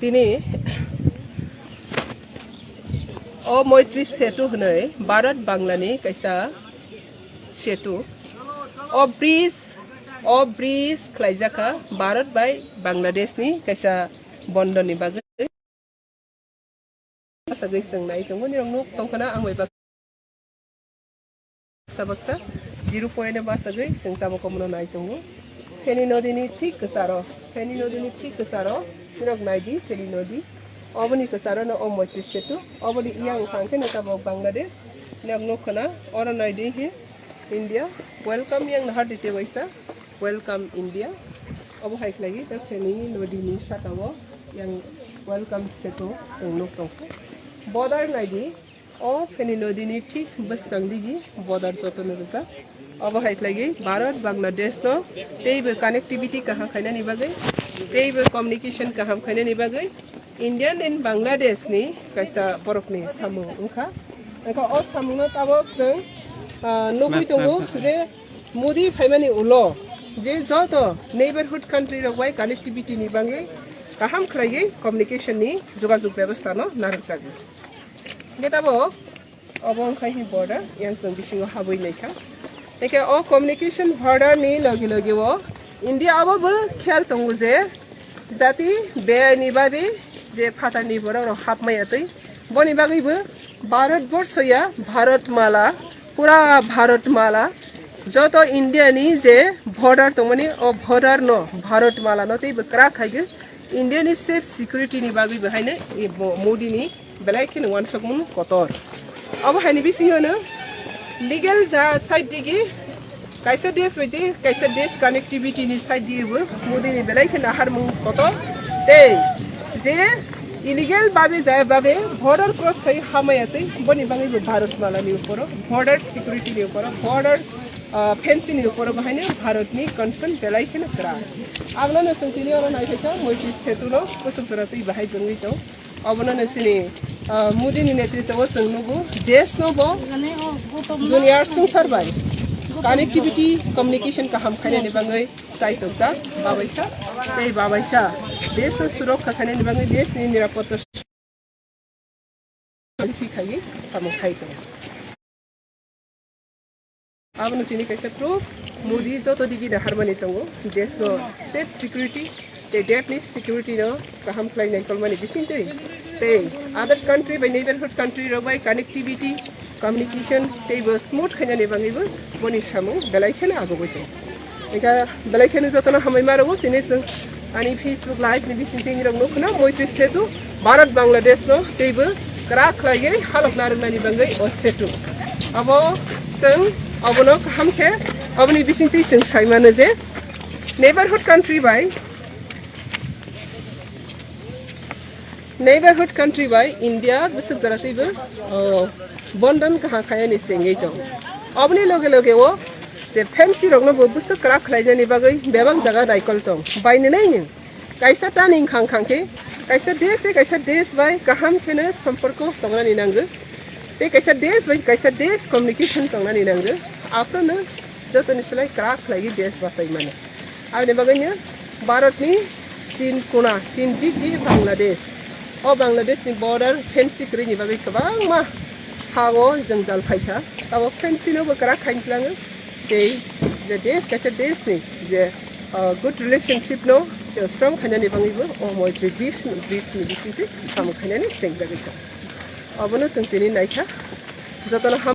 दिनै मैत्री सेतु हनै भारत बांलानि कैसा सेतु ब्रिज खलाइजाखा भारत बाय बांलादेशनि कैसा बन्दनि बागै सागै सोंनाय दङ निरंनो तंखना आंबाय बाक्सा 0 बासागै जों ताबको मनो नाय दङ फेनी नदीनि ठीक गोसारो निरग नायदि फेनी नदी अबनि गोसारो न मैत्री सेतु अबनि इयां खांखे न ताबक बांलादेश निरंनो खना और नायदि हे India welcome yang nahardite waisa welcome India obo haik lagi ta feni nodi ni satawo yang welcome seto tongno tong border naidi o feni nodi ni thik baskang digi border joto no resa obo haik lagi Bharat Bangladesh no teibo connectivity kaha khaina ni bagai teibo communication kaham khaina ni bagai Indian and Bangladesh ni kaisa borokni samu ungkha aka o samu no tabok जों नोबुई दंगो जे मोदी फाइमानि उलो जे जत neighbourhood country रगबाय connectivity नि बांगै गाहाम खलायै communication नि जोगाजोग व्यवस्था न नारकजागो गेताबो अबंखाय हि border यां जों बिसिङाव हाबै नायखा एके अ कम्युनिकेशन बॉर्डर नि लगे लगे वो इंडिया अबो ख्याल दंगो जे जाति बेनि बाबे जे फाटानि बराव हाबमायातै बनि बागैबो भारतवर्षया भारतमाला पूरा भारतमाला जो तो इंडिया नि जे बॉर्डर तो मनी ओ बॉर्डर नो भारतमाला नो ते बकरा खाइगे इंडिया नि सेफ सिक्योरिटी नि बागै बहायने ए मोदी नि बेलायखिन वानसकमुन कतर अब हानि बिसिङनो लीगल जा साइड दिगि काइसा देश कनेक्टिविटी नि साइड दिबो मोदी नि बेलायखिन हारमुन कतर ते जे इलीगल बाबे जाय बाबे बॉर्डर क्रॉस थई हामायातै बनि बाङै भारतमाला नि ऊपर बॉर्डर सिक्योरिटी नि ऊपर बॉर्डर फेंसिंग नि ऊपर बहायने भारतनि कंसर्न बेलायखिन करा आगनो नसंतिनि और नायखा मैत्री सेतुलो कसक जरातै बाहाय गंगै दं अबनो नसिनि मोदी नि नेतृत्व संगनुगु देश नबो दुनिया संसारबाय कनेक्टिविटी कम्युनिकेशन kaham खायनानि बाङै साइटजा बाबायसा देश न सुरक्षा खायनानि बाङै देश नि निरापत्ता खायि सामखाय दं आबनो तिनि कैसे प्रूफ मोदी जतो दिगि हारमानि दंगो देश न सेफ सिक्योरिटी ते डेफनि सिक्योरिटी न kaham खायनाय कलमानि बिसिंतै ते अदर कंट्री बाय नेबरहुड कंट्री रबाय कनेक्टिविटी कम्युनिकेशन तेबो स्मूथ खायनानि बाङैबो बनि सामु बेलायखिन आगोबै दं एका बेलायखिन जतन हामै मारगो तिनि जों अनि फेसबुक लाइव नि बिसिंतै निरंनो खना मैत्री सेतु भारत बांलादेश न तेबो करा खलायै हालक नारनानि बाङै ओ सेतु अब जों अबनो खामखे अबनि बिसिंतै जों सायमानो जे नेबरहुड कंट्री बाय इंडिया बिसक जरातैबो बंधन कहा खायनि सेंगै दं अबनि लगे लगे वो जे फेंसी रंनो बुसक करा खलायनानि बागै बेबां जागा दायकल दं बायनो नायनो काइसा टानिं खांखे काइसा देश बाय गाहाम खेनो सम्पर्क तंनानि नांगो ते काइसा देश कम्युनिकेशन तंनानि नांगो आफ्रोनो जतनि सलाय करा खलायै देश बासाय माने आनि बागैनो भारतनि तीन दिग बांलादेश ओ बांलादेशनि बॉर्डर फेंसी क्रिनि बागै गोबां मा हागो जों जालफायखा ताबो फेंसीनो बकरा खाइनलाङो जे देश कैसे देश नि जे गुड रिलेशनशिप नो स्ट्रॉंग खायनानि बाङैबो ओ मैत्री ब्रिज नि बिसिंतै सामु खायनानि सेंजागै अबनो जों तिनि नायखा जतन